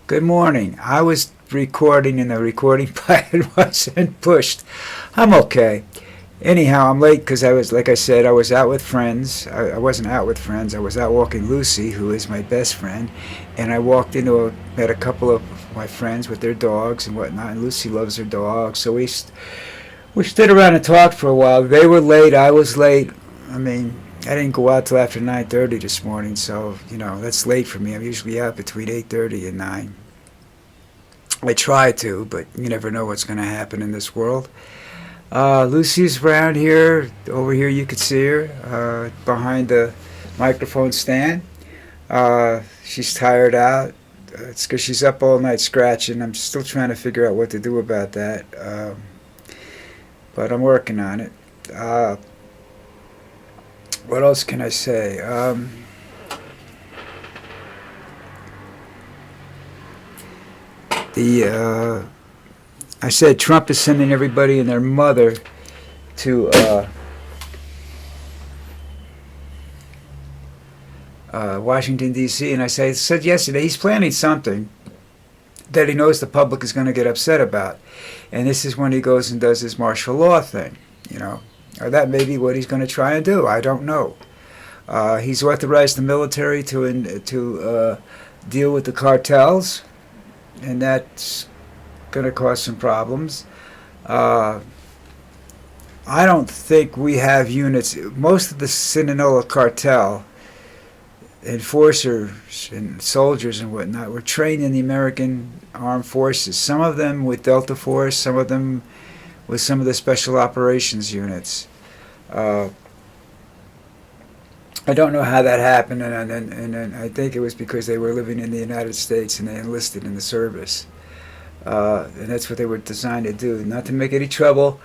Good morning. I was recording and the recording button wasn't pushed. I'm okay. Anyhow, I'm late because like I said, I was out with friends. I wasn't out with friends. I was out walking Lucy, who is my best friend, and I met a couple of my friends with their dogs and whatnot. And Lucy loves her dogs, so we stood around and talked for a while. They were late. I was late. I mean, I didn't go out till after 9:30 this morning, so that's late for me. I'm usually out between 8:30 and 9. I try to, but you never know what's going to happen in this world. Lucy's around here. Over here you could see her behind the microphone stand. She's tired out. It's because she's up all night scratching. I'm still trying to figure out what to do about that, but I'm working on it. What else can I say? I said Trump is sending everybody and their mother to Washington, D.C., and I said yesterday he's planning something that he knows the public is going to get upset about. And this is when he goes and does his martial law thing, Or that may be what he's going to try and do. I don't know. He's authorized the military to deal with the cartels, and that's going to cause some problems. I don't think we have units. Most of the Sinaloa cartel enforcers and soldiers and whatnot were trained in the American Armed Forces. Some of them with Delta Force, some of them with some of the special operations units. I don't know how that happened, and I think it was because they were living in the United States and they enlisted in the service. And that's what they were designed to do, not to make any trouble.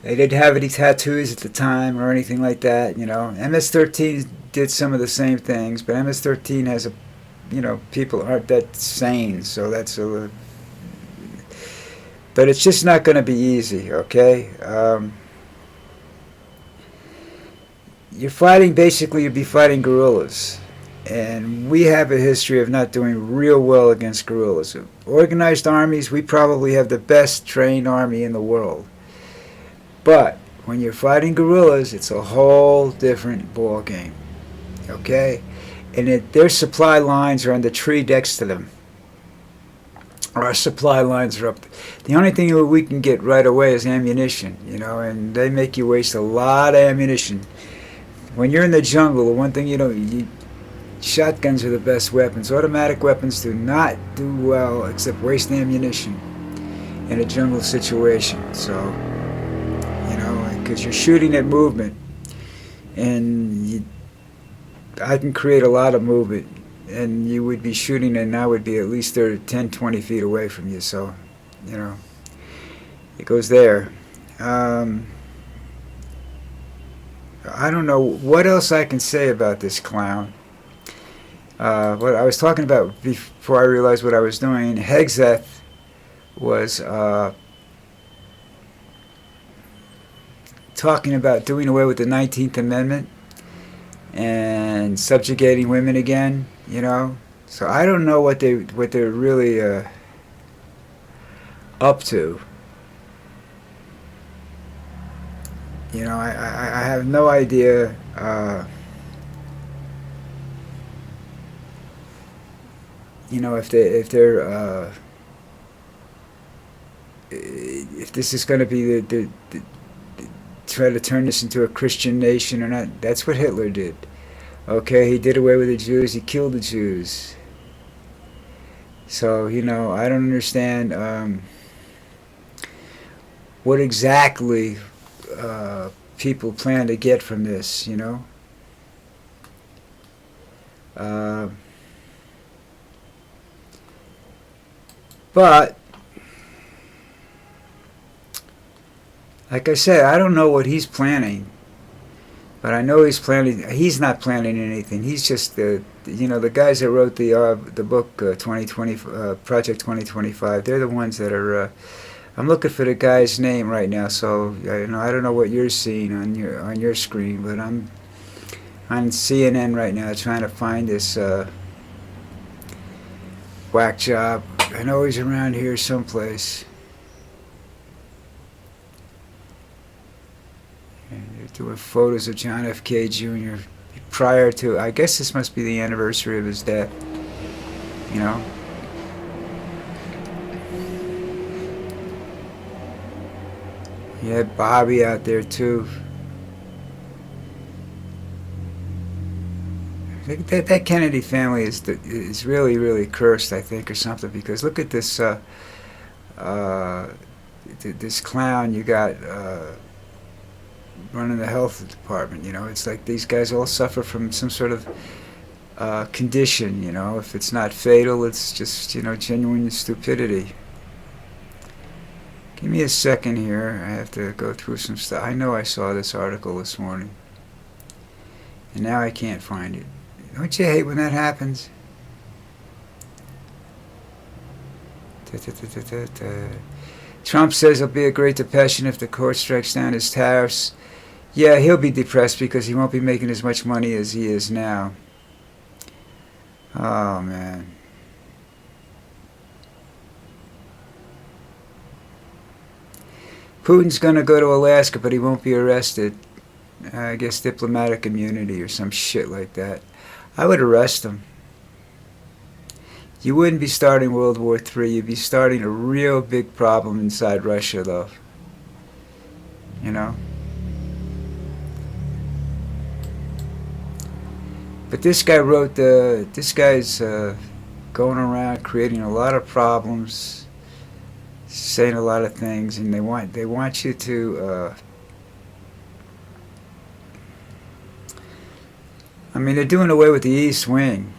They didn't have any tattoos at the time or anything like that, MS-13 did some of the same things, but MS-13 has people aren't that sane, so that's but it's just not going to be easy, okay? You'd be fighting guerrillas. And we have a history of not doing real well against guerrillas. Organized armies, we probably have the best trained army in the world. But when you're fighting guerrillas, it's a whole different ball game. Okay? And their supply lines are on the tree next to them. Our supply lines are up. The only thing that we can get right away is ammunition, and they make you waste a lot of ammunition. When you're in the jungle, the one thing shotguns are the best weapons. Automatic weapons do not do well except waste ammunition in a jungle situation. So, because you're shooting at movement, and I can create a lot of movement, and you would be shooting, and I would be at least 10, 20 feet away from you. So, it goes there. I don't know what else I can say about this clown. What I was talking about before I realized what I was doing, Hegseth was talking about doing away with the 19th Amendment and subjugating women again, So I don't know what they're really up to. I have no idea. If this is going to be the try to turn this into a Christian nation or not. That's what Hitler did. Okay, he did away with the Jews. He killed the Jews. So I don't understand what exactly people plan to get from this. But, like I said, I don't know what he's planning. But I know he's not planning anything. He's just the guys that wrote the book 2020 Project 2025. They're the ones that are. I'm looking for the guy's name right now. So I don't know what you're seeing on your screen, but I'm on CNN right now trying to find this whack job I know he's around here someplace. And they're doing photos of John F. K. Jr. prior to, I guess this must be the anniversary of his death. You know? He had Bobby out there too. That Kennedy family is really, really cursed, I think, or something. Because look at this this clown you got running the health department. You know, it's like these guys all suffer from some sort of condition. You know, if it's not fatal, it's just, you know, genuine stupidity. Give me a second here. I have to go through some stuff. I know I saw this article this morning, and now I can't find it. Don't you hate when that happens? Trump says there'll be a Great Depression if the court strikes down his tariffs. Yeah, he'll be depressed because he won't be making as much money as he is now. Oh, man. Putin's going to go to Alaska, but he won't be arrested. I guess diplomatic immunity or some shit like that. I would arrest him. You wouldn't be starting World War III. You'd be starting a real big problem inside Russia, though. You know? But this guy wrote this guy's going around creating a lot of problems, saying a lot of things, and they want you to I mean, they're doing away with the East Wing.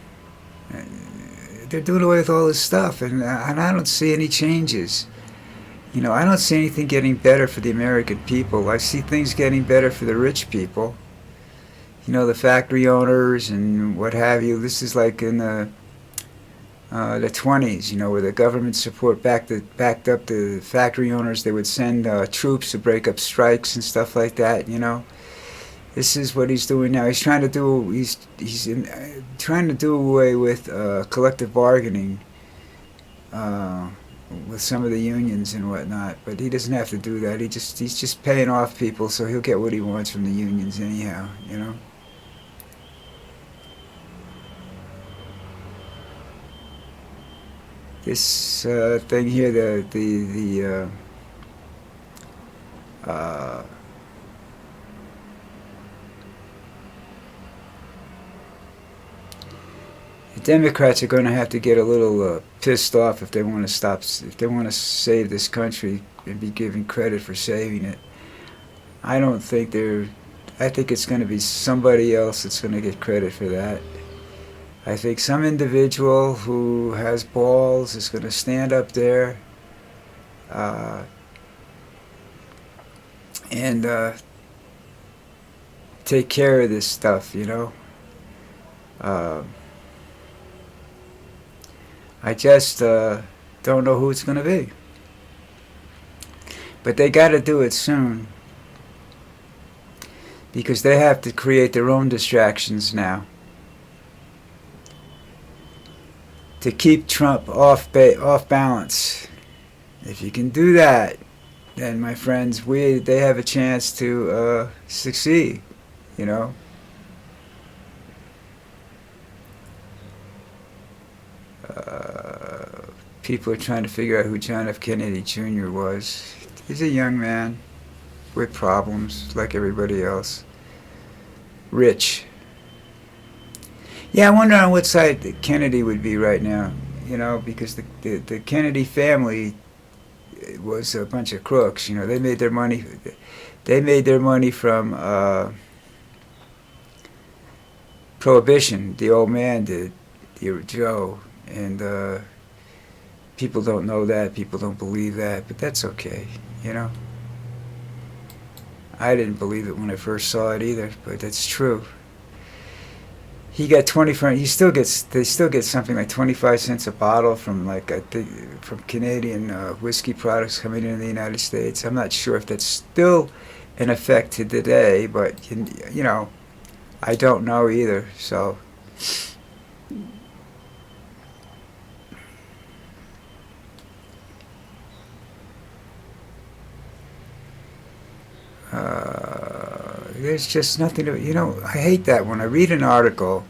They're doing away with all this stuff, and I don't see any changes. You know, I don't see anything getting better for the American people. I see things getting better for the rich people. You know, the factory owners and what have you. This is like in the 20s, you know, where the government support backed up the factory owners. They would send troops to break up strikes and stuff like that, you know. This is what he's doing now. He's trying to do away with collective bargaining with some of the unions and whatnot. But he doesn't have to do that. He's just paying off people, so he'll get what he wants from the unions anyhow. You know. This thing here, the Democrats are going to have to get a little pissed off if they want to save this country and be given credit for saving it. I don't think I think it's going to be somebody else that's going to get credit for that. I think some individual who has balls is going to stand up there and take care of this stuff, you know. I just don't know who it's going to be. But they got to do it soon, because they have to create their own distractions now to keep Trump off balance. If you can do that, then, my friends, they have a chance to succeed, you know. People are trying to figure out who John F. Kennedy Jr. was. He's a young man with problems like everybody else. Rich. Yeah, I wonder on what side Kennedy would be right now, you know, because the Kennedy family was a bunch of crooks. You know, they made their money from Prohibition. The old man did, Joe, and people don't know that, people don't believe that, but that's okay, you know. I didn't believe it when I first saw it either, but that's true. He got 25. They still get something like 25 cents a bottle from, like, I think, from Canadian whiskey products coming into the United States. I'm not sure if that's still in effect to today, but you know, I don't know either. So there's just nothing to, I hate that when I read an article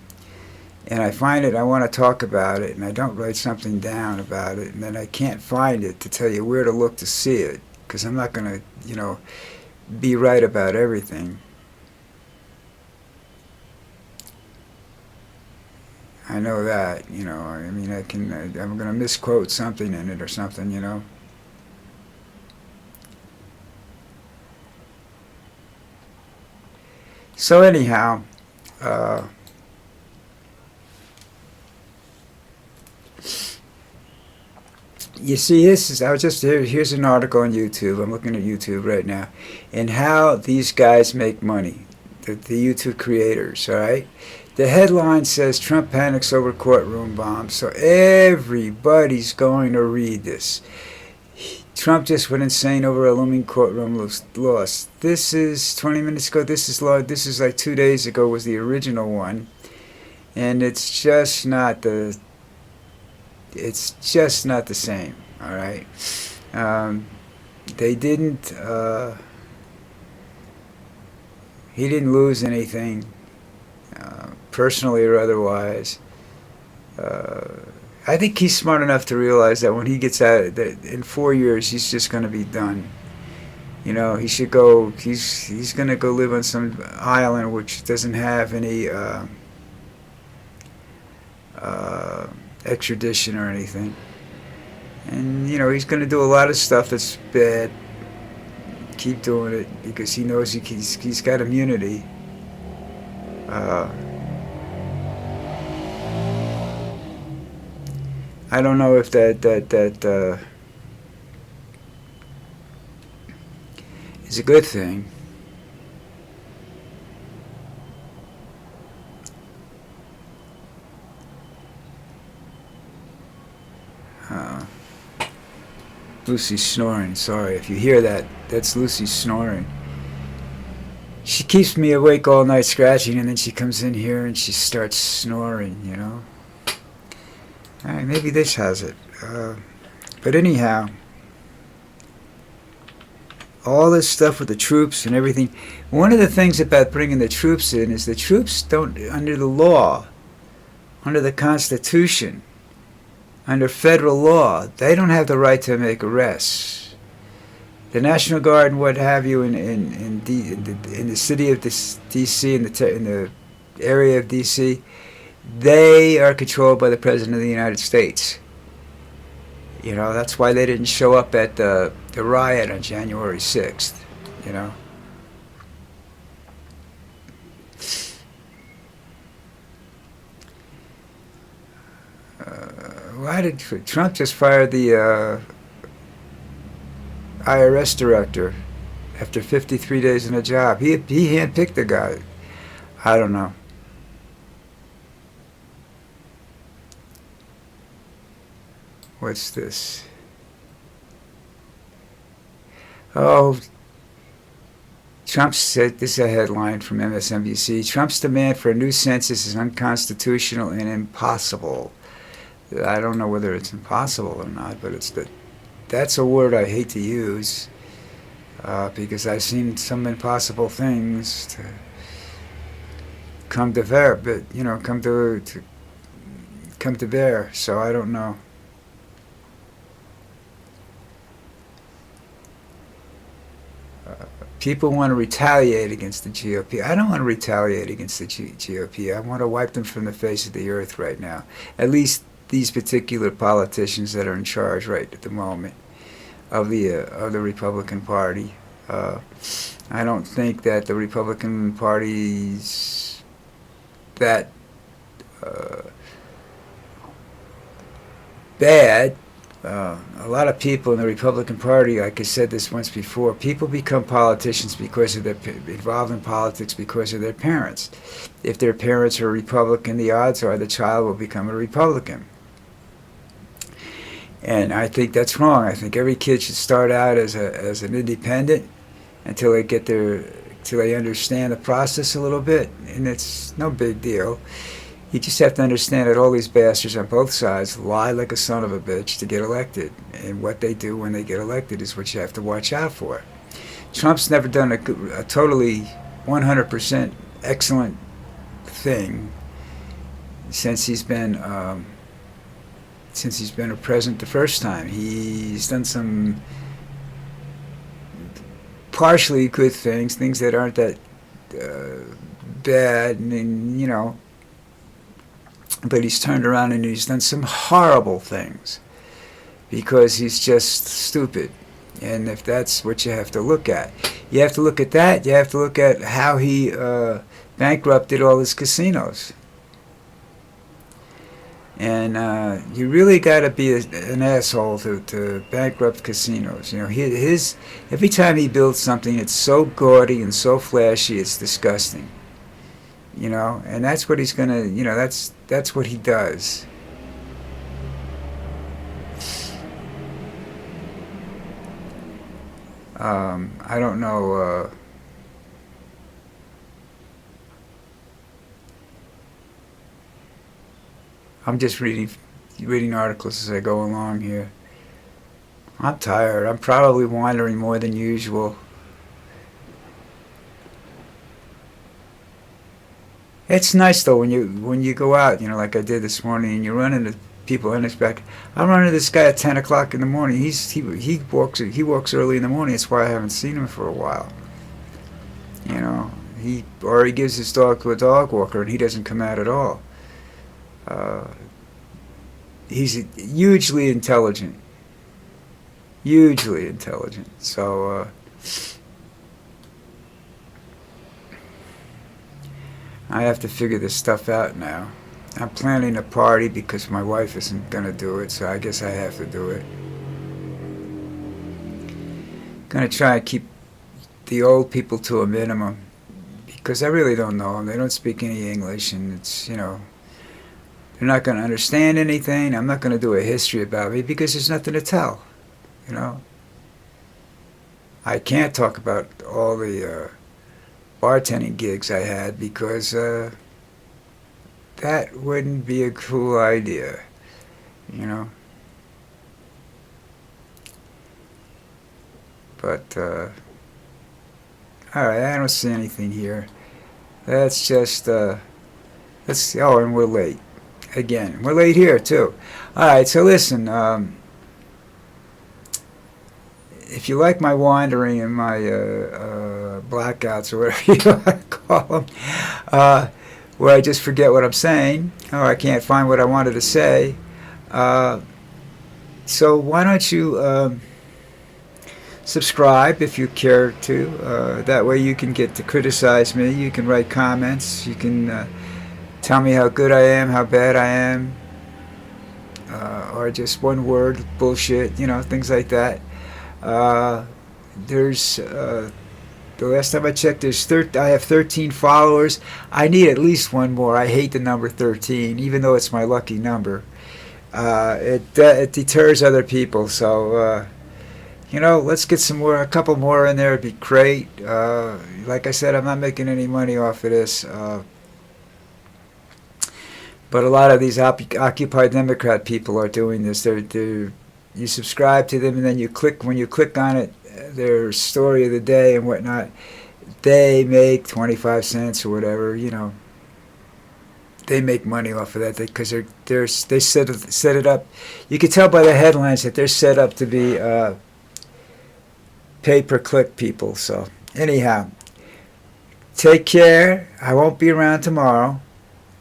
and I find it, I want to talk about it, and I don't write something down about it, and then I can't find it to tell you where to look to see it, because I'm not going to, be right about everything. I know that, I mean, I'm going to misquote something in it or something. So anyhow, you see, here's an article on YouTube. I'm looking at YouTube right now, and how these guys make money, the YouTube creators, all right? The headline says, Trump panics over courtroom bomb. So everybody's going to read this. Trump just went insane over a looming courtroom loss. This is 20 minutes ago. This is like 2 days ago was the original one. And it's just not the same, all right? They didn't, he didn't lose anything, personally or otherwise. I think he's smart enough to realize that when he gets out, that in 4 years he's just going to be done. He should go. He's going to go live on some island which doesn't have any extradition or anything, and he's going to do a lot of stuff that's bad. Keep doing it because he knows he's got immunity. I don't know if that is a good thing. Lucy's snoring. Sorry if you hear that. That's Lucy snoring. She keeps me awake all night scratching, and then she comes in here and she starts snoring. All right, maybe this has it. But anyhow, all this stuff with the troops and everything. One of the things about bringing the troops in is the troops don't, under the law, under the Constitution, under federal law, they don't have the right to make arrests. The National Guard and what have you in the city of D.C., in the area of D.C., they are controlled by the President of the United States. That's why they didn't show up at the riot on January 6th, Why did Trump just fire the IRS director after 53 days in a job? He handpicked the guy. I don't know. What's this? Oh, Trump said, this is a headline from MSNBC, Trump's demand for a new census is unconstitutional and impossible. I don't know whether it's impossible or not, but that's a word I hate to use because I've seen some impossible things to come to bear, but come to bear. So I don't know. People want to retaliate against the GOP. I don't want to retaliate against the GOP. I want to wipe them from the face of the earth right now. At least these particular politicians that are in charge right at the moment of the Republican Party. I don't think that the Republican Party's that bad. A lot of people in the Republican Party, like I said this once before, people become politicians because of involved in politics because of their parents. If their parents are Republican, the odds are the child will become a Republican. And I think that's wrong. I think every kid should start out as an independent until they understand the process a little bit, and it's no big deal. You just have to understand that all these bastards on both sides lie like a son of a bitch to get elected. And what they do when they get elected is what you have to watch out for. Trump's never done a totally 100% excellent thing since he's been a president the first time. He's done some partially good things, things that aren't that bad, and but he's turned around and he's done some horrible things because he's just stupid. And if that's what you have to look at, you have to look at that. You have to look at how he bankrupted all his casinos. And you really got to be an asshole to bankrupt casinos. His every time he builds something, it's so gaudy and so flashy, it's disgusting. And that's what he's gonna. That's what he does. I don't know. I'm just reading articles as I go along here. I'm tired. I'm probably wandering more than usual. It's nice though when you go out, like I did this morning, and you run into people unexpected. I run into this guy at 10 o'clock in the morning. He walks early in the morning. That's why I haven't seen him for a while. He gives his dog to a dog walker, and he doesn't come out at all. He's hugely intelligent. Hugely intelligent. So I have to figure this stuff out now. I'm planning a party because my wife isn't going to do it, so I guess I have to do it. Going to try and keep the old people to a minimum because I really don't know them. They don't speak any English, and it's, they're not going to understand anything. I'm not going to do a history about me because there's nothing to tell, I can't talk about all the bartending gigs I had because that wouldn't be a cool idea, But, alright, I don't see anything here. That's just, let's see. Oh, and we're late. Again, we're late here, too. Alright, so listen, if you like my wandering and my blackouts or whatever you want to call them, where I just forget what I'm saying, or I can't find what I wanted to say, so why don't you subscribe if you care to. That way you can get to criticize me. You can write comments. You can tell me how good I am, how bad I am, or just one word, bullshit, things like that. There's the last time I checked, I have 13 followers. I need at least one more. I hate the number 13, even though it's my lucky number. It deters other people, so let's get a couple more in there. It'd be great. Like I said, I'm not making any money off of this. But a lot of these Occupy Democrat people are doing this. You subscribe to them, and then when you click on it, their story of the day and whatnot, they make 25 cents or whatever. They make money off of that because they set it up. You can tell by the headlines that they're set up to be pay-per-click people. So anyhow, take care. I won't be around tomorrow.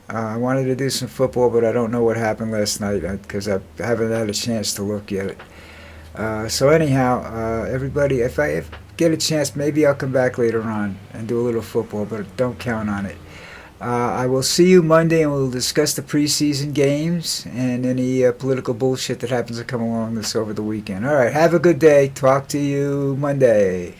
I wanted to do some football, but I don't know what happened last night because I haven't had a chance to look yet. So anyhow, everybody, if I get a chance, maybe I'll come back later on and do a little football, but don't count on it. I will see you Monday, and we'll discuss the preseason games and any political bullshit that happens to come along this over the weekend. All right, have a good day. Talk to you Monday.